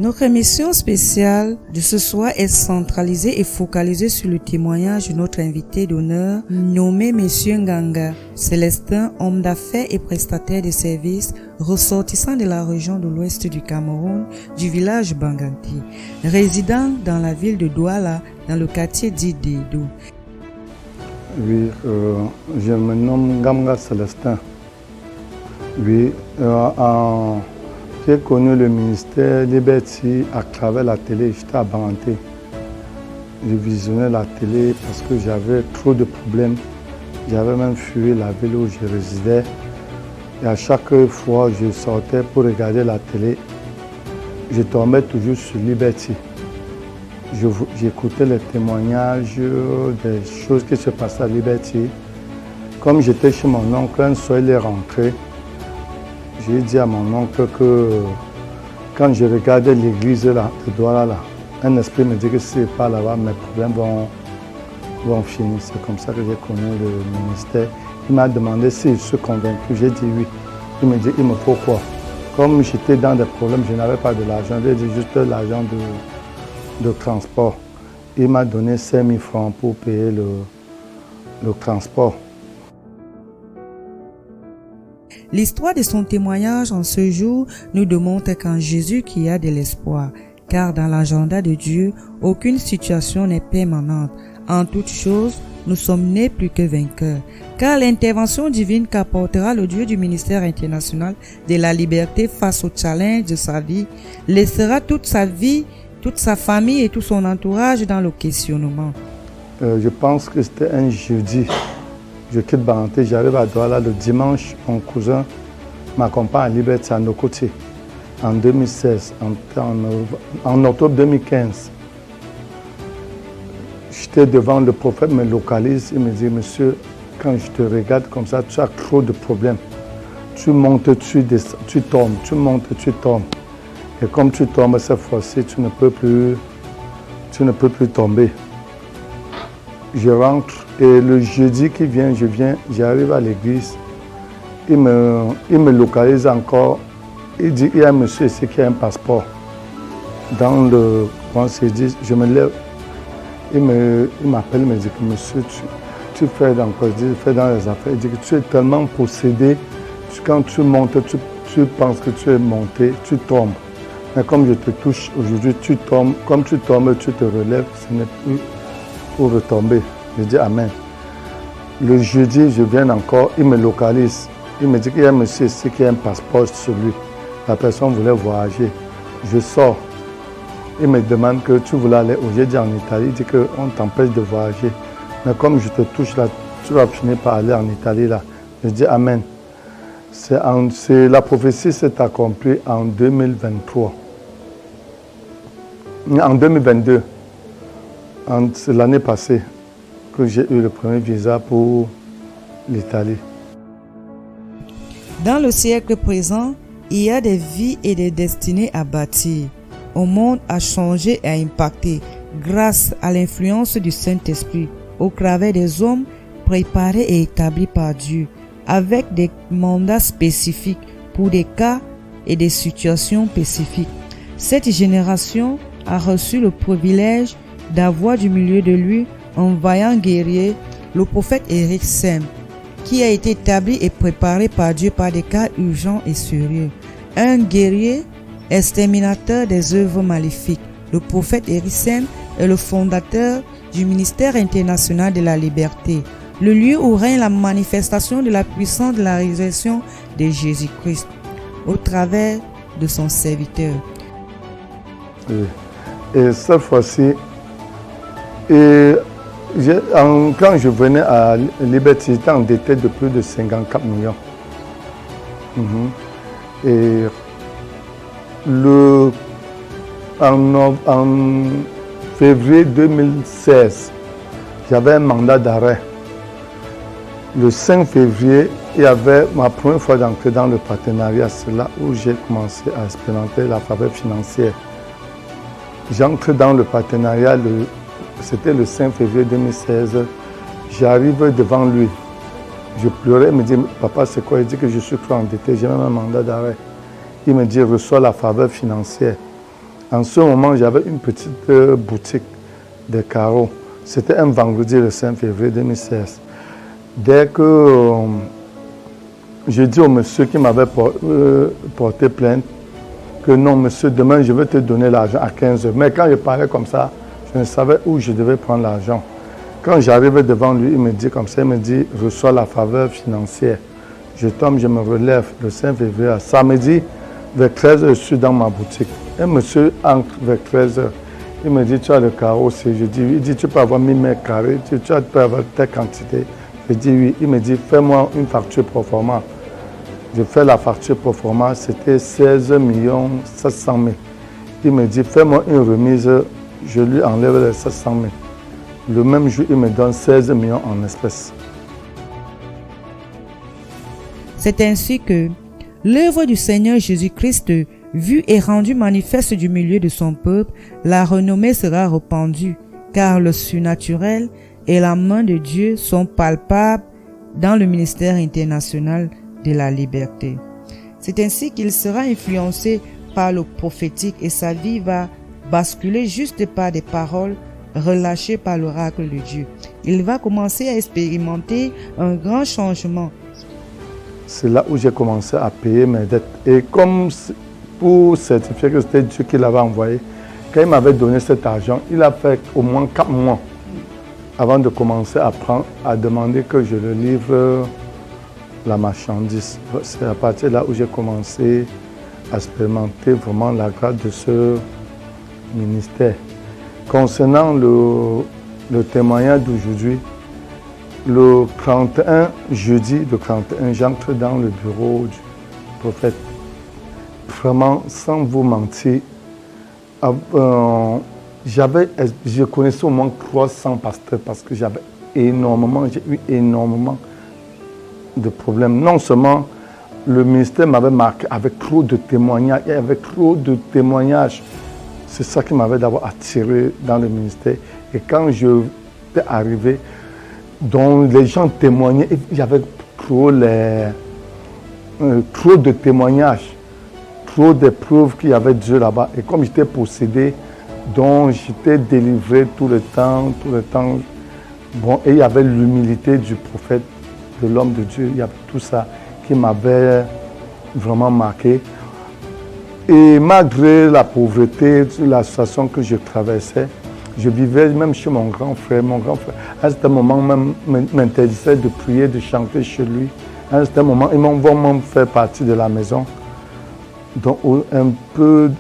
Notre émission spéciale de ce soir est centralisée et focalisée sur le témoignage de notre invité d'honneur nommé Monsieur Nganga Célestin, homme d'affaires et prestataire de services ressortissant de la région de l'ouest du Cameroun, du village Banganti, résidant dans la ville de Douala, dans le quartier dit d'Edo. Oui, je me nomme Nganga Célestin. Oui, j'ai connu le ministère Liberty à travers la télé. J'étais à Banganti. Je visionnais la télé parce que j'avais trop de problèmes. J'avais même fui la ville où je résidais. Et à chaque fois que je sortais pour regarder la télé, je tombais toujours sur Liberty. J'écoutais les témoignages des choses qui se passaient à Liberty. Comme j'étais chez mon oncle, un soir il est rentré. J'ai dit à mon oncle que quand je regardais l'église de Douala, un esprit me dit que si je ne pas là-bas, mes problèmes vont finir. C'est comme ça que j'ai connu le ministère. Il m'a demandé si je suis convaincu. J'ai dit oui. Il me dit, il me faut quoi? Comme j'étais dans des problèmes, je n'avais pas de l'argent. J'ai dit juste l'argent de transport. Il m'a donné 5 000 francs pour payer le transport. L'histoire de son témoignage en ce jour nous démontre qu'en Jésus qu'il y a de l'espoir, car dans l'agenda de Dieu, aucune situation n'est permanente. En toute chose, nous sommes nés plus que vainqueurs, car l'intervention divine qu'apportera le Dieu du ministère international de la liberté face au challenge de sa vie laissera toute sa vie, toute sa famille et tout son entourage dans le questionnement. Je pense que c'était un jeudi. Je quitte Banganti, j'arrive à Douala le dimanche. Mon cousin m'accompagne à Liberty à nos côtés en 2016, en octobre 2015. J'étais devant le prophète, me localise, il me dit, monsieur, quand je te regarde comme ça, tu as trop de problèmes. Tu montes, tu tombes, tu montes, tu tombes. Et comme tu tombes cette fois-ci, tu ne peux plus tomber. Je rentre et le jeudi qui vient, j'arrive à l'église. Il me localise encore. Il dit, il y a un monsieur ici qui a un passeport. Dans le conseil, je me lève. Il m'appelle, il me dit que monsieur, tu fais dans quoi? Je dis, fais dans les affaires. Il dit que tu es tellement possédé, quand tu montes, tu penses que tu es monté, tu tombes. Mais comme je te touche aujourd'hui, tu tombes. Comme tu tombes, tu te relèves, ce n'est plus pour retomber. Je dis amen. Le jeudi, je viens encore, il me localise. Il me dit qu'il y a un monsieur ici qui a un passeport sur lui. La personne voulait voyager. Je sors. Il me demande que tu voulais aller où? J'ai dit en Italie. Il dit qu'on t'empêche de voyager. Mais comme je te touche là, tu vas finir par aller en Italie là. Je dis amen. La prophétie s'est accomplie en 2023. En 2022. C'est l'année passée que j'ai eu le premier visa pour l'Italie. Dans le siècle présent, il y a des vies et des destinées à bâtir. Un monde a changé et a impacté grâce à l'influence du Saint-Esprit au travers des hommes préparés et établis par Dieu, avec des mandats spécifiques pour des cas et des situations spécifiques. Cette génération a reçu le privilège d'avoir du milieu de lui un vaillant guerrier, le prophète Eric Sem, qui a été établi et préparé par Dieu par des cas urgents et sérieux. Un guerrier exterminateur des œuvres maléfiques. Le prophète Eric Sem est le fondateur du ministère international de la liberté, le lieu où règne la manifestation de la puissance de la résurrection de Jésus-Christ au travers de son serviteur. Et cette fois-ci, quand je venais à Liberty, j'étais endetté de plus de 54 millions. Et en février 2016, j'avais un mandat d'arrêt. Le 5 février, il y avait ma première fois d'entrer dans le partenariat. C'est là où j'ai commencé à expérimenter la faveur financière. J'entre dans le partenariat, c'était le 5 février 2016. J'arrive devant lui. Je pleurais, il me dit, papa, c'est quoi? Il dit que je suis trop endetté, j'ai même un mandat d'arrêt. Il me dit, reçois la faveur financière. En ce moment, j'avais une petite boutique de carreaux. C'était un vendredi le 5 février 2016. Dès que j'ai dit au monsieur qui m'avait porté plainte que non, monsieur, demain je vais te donner l'argent à 15 heures. Mais quand je parlais comme ça, je ne savais où je devais prendre l'argent. Quand j'arrivais devant lui, il me dit comme ça, il me dit, reçois la faveur financière. Je tombe, je me relève le 5 février. Samedi, vers 13 heures, je suis dans ma boutique. Un monsieur entre vers 13 heures. Il me dit, tu as le carreau. Je dis oui. Il dit, tu peux avoir 1000 mètres carrés, tu peux avoir telle quantité. Je dis oui. Il me dit, fais-moi une facture pro forma. Je fais la facture pro forma, c'était 16 700 000. Il me dit, fais-moi une remise, je lui enlève les 700 000. Le même jour, il me donne 16 millions en espèces. C'est ainsi que l'œuvre du Seigneur Jésus-Christ, vue et rendue manifeste du milieu de son peuple, la renommée sera répandue, car le surnaturel et la main de Dieu sont palpables dans le ministère international de la liberté. C'est ainsi qu'il sera influencé par le prophétique et sa vie va basculer juste par des paroles relâchées par l'oracle de Dieu. Il va commencer à expérimenter un grand changement. C'est là où j'ai commencé à payer mes dettes. Et comme pour certifier que c'était Dieu qui l'avait envoyé, quand il m'avait donné cet argent, il a fait au moins 4 mois avant de commencer à demander que je le livre la marchandise. C'est à partir de là où j'ai commencé à expérimenter vraiment la grâce de ce ministère. Concernant le témoignage d'aujourd'hui, le 31 jeudi, le 31, j'entre dans le bureau du prophète. Vraiment, sans vous mentir, je connaissais au moins 300 pasteurs parce que j'ai eu énormément de problèmes. Non seulement le ministère m'avait marqué avec trop de témoignages, et avec trop de témoignages. C'est ça qui m'avait d'abord attiré dans le ministère. Et quand je suis arrivé, dont les gens témoignaient, il y avait trop de témoignages, trop de preuves qu'il y avait Dieu là-bas. Et comme j'étais possédé, donc j'étais délivré tout le temps. Bon, et il y avait l'humilité du prophète, de l'homme de Dieu, il y avait tout ça qui m'avait vraiment marqué. Et malgré la pauvreté, la situation que je traversais, je vivais même chez mon grand frère. Mon grand frère, à un certain moment, même m'interdisait de prier, de chanter chez lui. À un certain moment, ils m'ont vraiment fait partie de la maison. Donc, un peu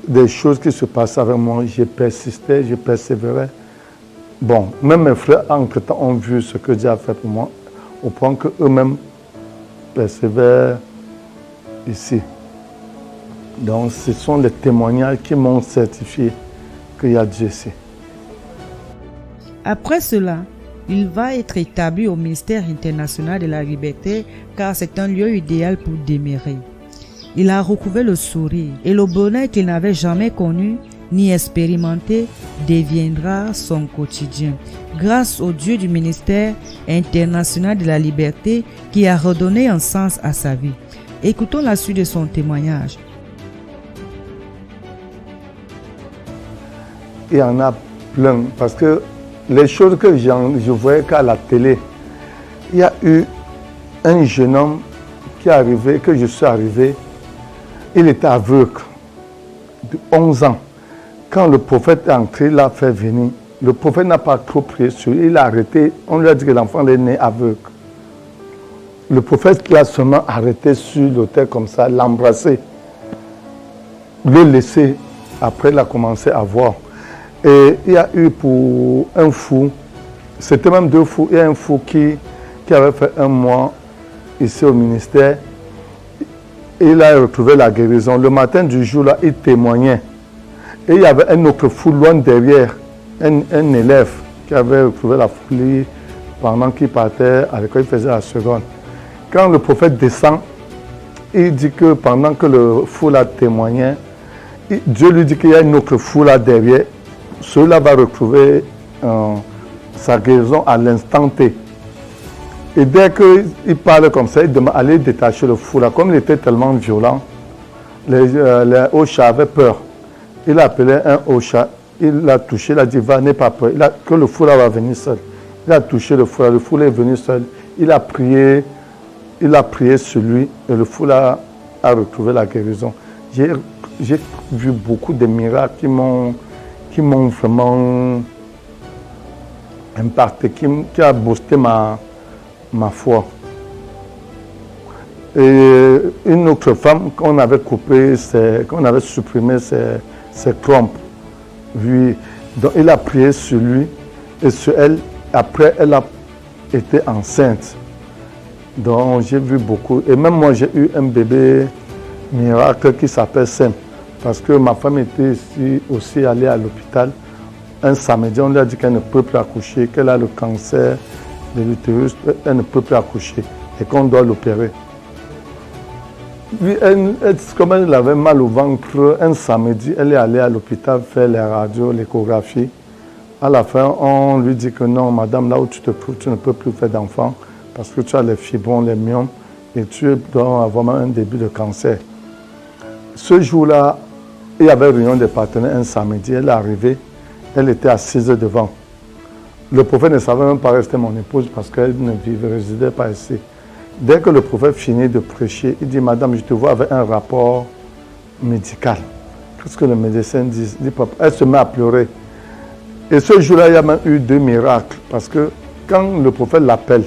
des choses qui se passaient avec moi, j'ai persisté, j'ai persévéré. Bon, même mes frères, entre-temps, ont vu ce que Dieu a fait pour moi, au point qu'eux-mêmes persévèrent ici. Donc, ce sont les témoignages qui m'ont certifié qu'il y a Dieu ici. Après cela, il va être établi au ministère international de la liberté car c'est un lieu idéal pour demeurer. Il a recouvert le sourire et le bonheur qu'il n'avait jamais connu ni expérimenté deviendra son quotidien. Grâce au Dieu du ministère international de la liberté qui a redonné un sens à sa vie. Écoutons la suite de son témoignage. Il y en a plein parce que les choses que je voyais qu'à la télé, il y a eu un jeune homme qui est arrivé, que je suis arrivé, il était aveugle de 11 ans. Quand le prophète est entré, il l'a fait venir. Le prophète n'a pas trop prié sur lui, il l'a arrêté. On lui a dit que l'enfant est né aveugle. Le prophète l'a seulement arrêté sur l'autel comme ça, l'embrasser, le laisser. Après, il a commencé à voir. Et il y a eu pour un fou, c'était même 2 fous, il y a un fou qui avait fait 1 mois ici au ministère. Il a retrouvé la guérison. Le matin du jour-là, il témoignait. Et il y avait un autre fou loin derrière, un élève qui avait retrouvé la folie pendant qu'il partait à l'école, il faisait la seconde. Quand le prophète descend, il dit que pendant que le fou là témoignait, Dieu lui dit qu'il y a une autre fou là derrière. Celui-là va retrouver sa guérison à l'instant T. Et dès qu'il parle comme ça, il demande d'aller détacher le fou là. Comme il était tellement violent, les Ocha avaient peur. Il a appelé un Ocha, il l'a touché, il a dit va, n'aie pas peur, que le foulard va venir seul. Il a touché le foulard est venu seul. Il a prié sur lui et le foulard a retrouvé la guérison. J'ai vu beaucoup de miracles qui m'ont vraiment impacté, qui a boosté ma foi. Et une autre femme qu'on avait supprimé ses trompes. Oui. Donc il a prié sur lui et sur elle. Après, elle a été enceinte. Donc j'ai vu beaucoup. Et même moi, j'ai eu un bébé miracle qui s'appelle Sem. Parce que ma femme était aussi allée à l'hôpital. Un samedi, on lui a dit qu'elle ne peut plus accoucher, qu'elle a le cancer de l'utérus, elle ne peut plus accoucher et qu'on doit l'opérer. Comme elle avait mal au ventre, un samedi, elle est allée à l'hôpital faire les radios, l'échographie. À la fin, on lui dit que non, madame, là où tu te trouves, tu ne peux plus faire d'enfant parce que tu as les fibromes, les myomes et tu dois avoir un début de cancer. Ce jour-là, il y avait une réunion des partenaires un samedi, elle est arrivée, elle était assise devant. Le prophète ne savait même pas rester mon épouse parce qu'elle ne résidait pas ici. Dès que le prophète finit de prêcher, il dit, madame, je te vois avec un rapport médical. Qu'est-ce que le médecin dit? Elle se met à pleurer. Et ce jour-là, il y a même eu 2 miracles. Parce que quand le prophète l'appelle,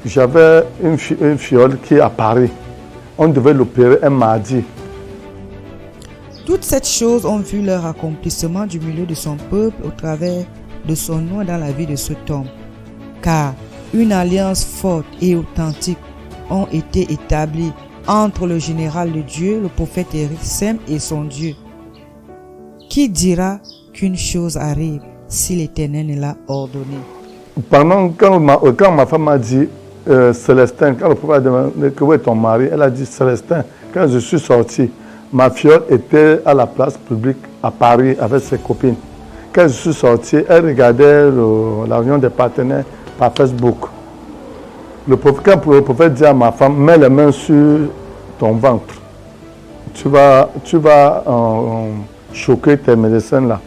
j'avais une fiole qui est à Paris. On devait l'opérer un mardi. Toutes ces choses ont vu leur accomplissement du milieu de son peuple au travers de son nom dans la vie de cet homme. Car une alliance forte et authentique ont été établies entre le général de Dieu, le prophète Éric Sem, et son Dieu. Qui dira qu'une chose arrive si l'Éternel ne l'a ordonné? Quand ma femme m'a dit, Célestin, quand le prophète a demandé que où est ton mari, elle a dit, Célestin, quand je suis sorti, ma fiole était à la place publique à Paris avec ses copines. Quand je suis sorti, elle regardait la réunion des partenaires par Facebook. Quand le prophète dit à ma femme, mets les mains sur ton ventre, tu vas choquer tes médecins là.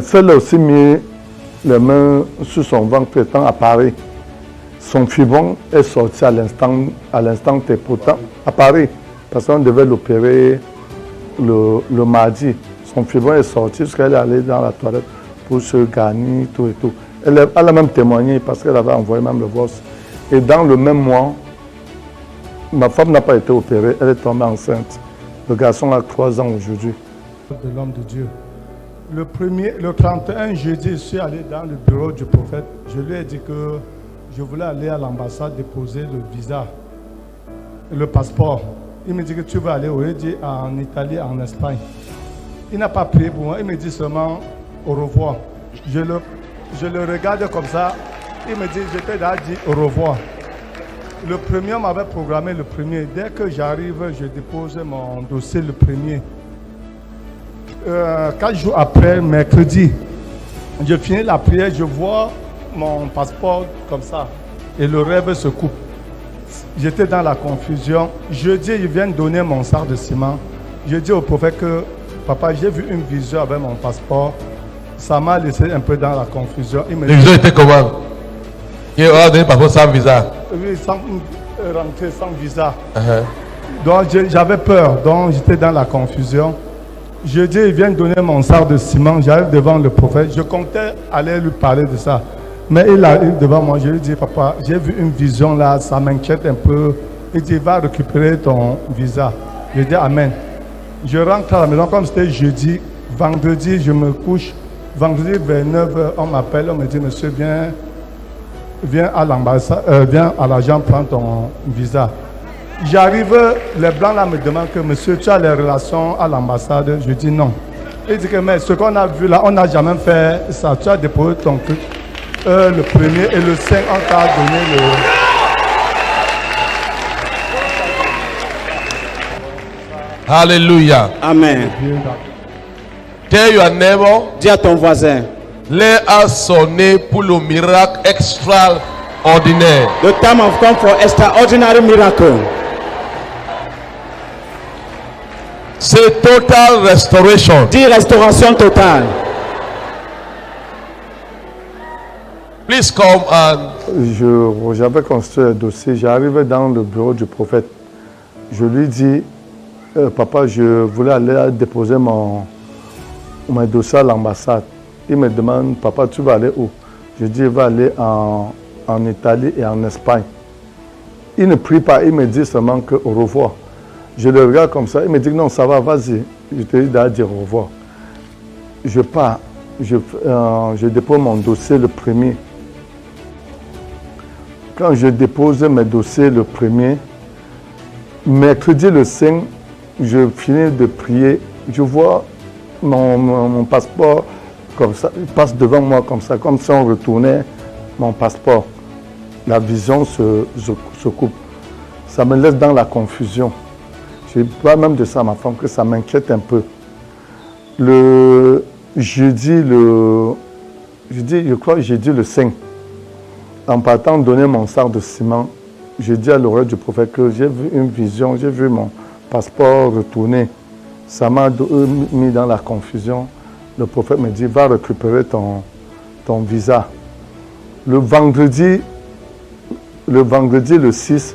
Celle aussi mis les mains sur son ventre étant à Paris. Son fibrome est sorti à l'instant T, pourtant à Paris, parce qu'on devait l'opérer le mardi. Son fibrome est sorti parce qu'elle est allée dans la toilette pour se garnir, tout et tout. Elle a même témoigné parce qu'elle avait envoyé même le voice. Et dans le même mois, ma femme n'a pas été opérée, elle est tombée enceinte. Le garçon a 3 ans aujourd'hui. De l'homme de Dieu. Le 31 jeudi, je suis allé dans le bureau du prophète. Je lui ai dit que je voulais aller à l'ambassade déposer le visa, le passeport. Il me dit que tu vas aller où? Il dit en Italie, en Espagne. Il n'a pas prié pour moi, il me dit seulement au revoir. Je le regarde comme ça, il me dit, je t'ai déjà dit au revoir. Le premier, on m'avait programmé le premier. Dès que j'arrive, je dépose mon dossier le premier. 4 jours après, mercredi, je finis la prière, je vois mon passeport comme ça et le rêve se coupe. J'étais dans la confusion. Jeudi, ils viennent donner mon sac de ciment. Je dis au prophète que, papa, j'ai vu une vision avec mon passeport. Ça m'a laissé un peu dans la confusion. La vision était comment? Il a donné passeport sans visa? Oui, sans rentrer, sans visa. Donc j'avais peur, donc j'étais dans la confusion. Jeudi, ils viennent donner mon sac de ciment. J'arrive devant le prophète. Je comptais aller lui parler de ça. Mais il arrive devant moi. Je lui dis, papa, j'ai vu une vision là, ça m'inquiète un peu. Il dit, va récupérer ton visa. Je dis, amen. Je rentre à la maison comme c'était jeudi. Vendredi, je me couche. Vendredi, vers 9h, on m'appelle. On me dit, monsieur, viens à l'ambassade, viens à l'agent prendre ton visa. J'arrive, les blancs là me demandent que monsieur, tu as les relations à l'ambassade? Je dis non. Il dit que mais ce qu'on a vu là, on n'a jamais fait ça. Tu as déposé ton truc. Le premier et le 5, on t'a donné le... Alléluia. Amen. Tell your neighbor. Dis à ton voisin. L'heure a sonné pour le miracle extraordinaire. The time has come for extraordinary miracle. Say total restoration. Dis restauration totale. Please come and J'avais construit un dossier. J'arrivais dans le bureau du prophète. Je lui dis, papa, je voulais aller déposer mon dossier à l'ambassade. Il me demande, papa, tu vas aller où? Je dis, il va aller en Italie et en Espagne. Il ne prie pas, il me dit seulement que au revoir. Je le regarde comme ça, il me dit, non, ça va, vas-y. Je te dis d'aller dire au revoir. Je pars, je dépose mon dossier le premier. Quand je dépose mes dossiers le premier, mercredi le 5, je finis de prier, je vois mon passeport comme ça, il passe devant moi comme si on retournait mon passeport. La vision se coupe. Ça me laisse dans la confusion. Je parle même de ça à ma femme, que ça m'inquiète un peu. Le jeudi, je crois jeudi le 5, en partant donner mon sac de ciment, j'ai dit à l'oreille du prophète que j'ai vu une vision, j'ai vu mon passeport retourner. Ça m'a mis dans la confusion. Le prophète me dit, va récupérer ton visa. Le vendredi le 6,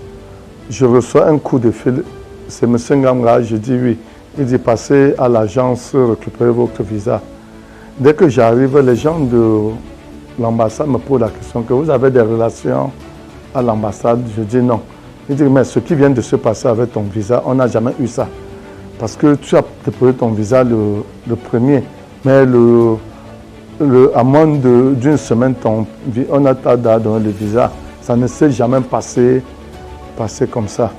je reçois un coup de fil. C'est M. Ngamra, je dis oui. Il dit, passez à l'agence, récupérez votre visa. Dès que j'arrive, les gens de l'ambassade me posent la question, que vous avez des relations à l'ambassade? Je dis non. Il dit, mais ce qui vient de se passer avec ton visa, on n'a jamais eu ça. Parce que tu as déposé ton visa le premier, mais à moins d'une semaine, on a donné le visa. Ça ne s'est jamais passé comme ça.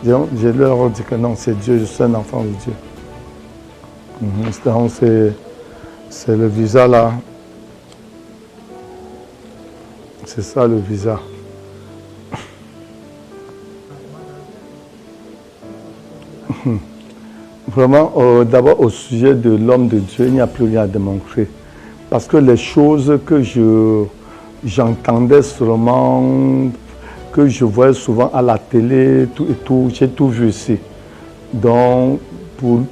Je leur dis que non, c'est Dieu, je suis un enfant de Dieu. Donc c'est le visa là. C'est ça le visa. Vraiment, d'abord au sujet de l'homme de Dieu, il n'y a plus rien à démontrer. Parce que les choses que j'entendais seulement, que je voyais souvent à la télé, j'ai tout vu ici. Donc, pour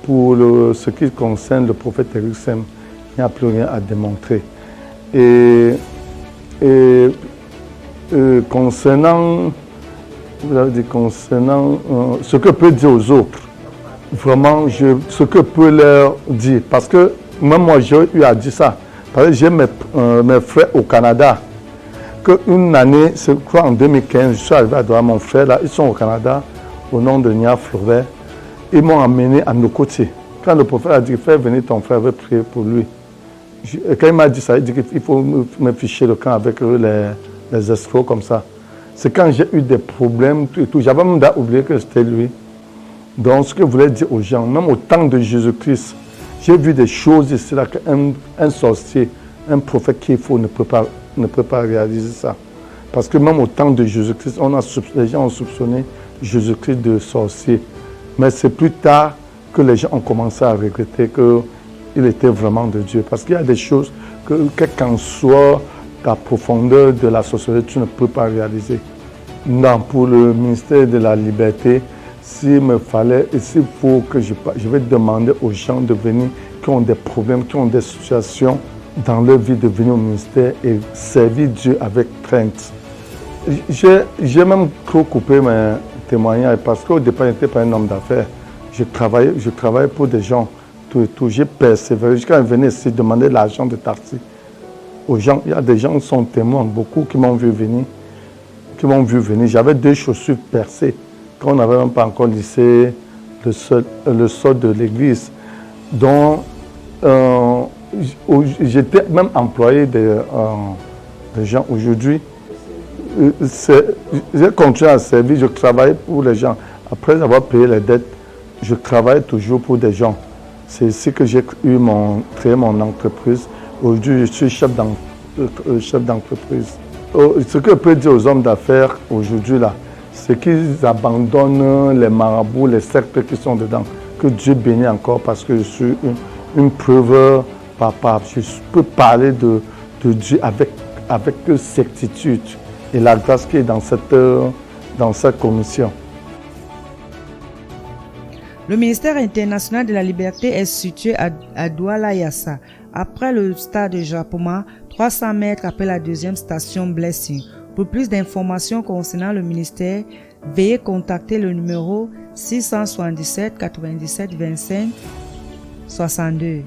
ce qui concerne le prophète Eric Sem, il n'y a plus rien à démontrer. Et concernant ce que peut dire aux autres, vraiment, ce que peut leur dire, parce que même moi j'ai eu à dire ça, parce que j'ai mes frères au Canada, qu'une année, je crois en 2015, je suis arrivé à Douala, mon frère là, ils sont au Canada, au nom de Nia Flouret, ils m'ont amené à nos côtés. Quand le prophète a dit, fais venir ton frère, je vais prier pour lui. Quand il m'a dit ça, il dit qu'il faut me ficher le camp avec eux, les escrocs comme ça. C'est quand j'ai eu des problèmes, tout. J'avais même oublié que c'était lui. Donc, ce que je voulais dire aux gens, même au temps de Jésus-Christ, j'ai vu des choses ici là qu'un sorcier, un prophète qu'il faut ne peut pas réaliser ça. Parce que même au temps de Jésus-Christ, les gens ont soupçonné Jésus-Christ de sorcier. Mais c'est plus tard que les gens ont commencé à regretter qu'il était vraiment de Dieu. Parce qu'il y a des choses que, quelle qu'en soit la profondeur de la sorcellerie, tu ne peux pas réaliser. Non, pour le ministère de la Liberté, s'il faut que je vais demander aux gens de venir, qui ont des problèmes, qui ont des situations dans leur vie, de venir au ministère et servir Dieu avec crainte. J'ai même trop coupé mes témoignages parce qu'au départ, je n'étais pas un homme d'affaires. Je travaillais pour des gens, tout. J'ai persévéré. Quand je venais ici demander l'argent de taxi aux gens, il y a des gens qui sont témoins, beaucoup qui m'ont vu venir. J'avais 2 chaussures percées. Quand on n'avait même pas encore lissé le sol de l'église. Donc, j'étais même employé de gens. Aujourd'hui, j'ai continué à servir, je travaillais pour les gens. Après avoir payé les dettes, je travaille toujours pour des gens. C'est ici que j'ai créé mon entreprise. Aujourd'hui, je suis chef d'entreprise. Ce que je peux dire aux hommes d'affaires aujourd'hui, là, c'est qu'ils abandonnent les marabouts, les sectes qui sont dedans. Que Dieu bénisse encore parce que je suis une preuve palpable. Je peux parler de Dieu avec certitude et la grâce qui est dans cette commission. Le ministère international de la liberté est situé à Douala Yassa, après le stade de Japoma, 300 mètres après la deuxième station Blessing. Pour plus d'informations concernant le ministère, veuillez contacter le numéro 677 97 25 62.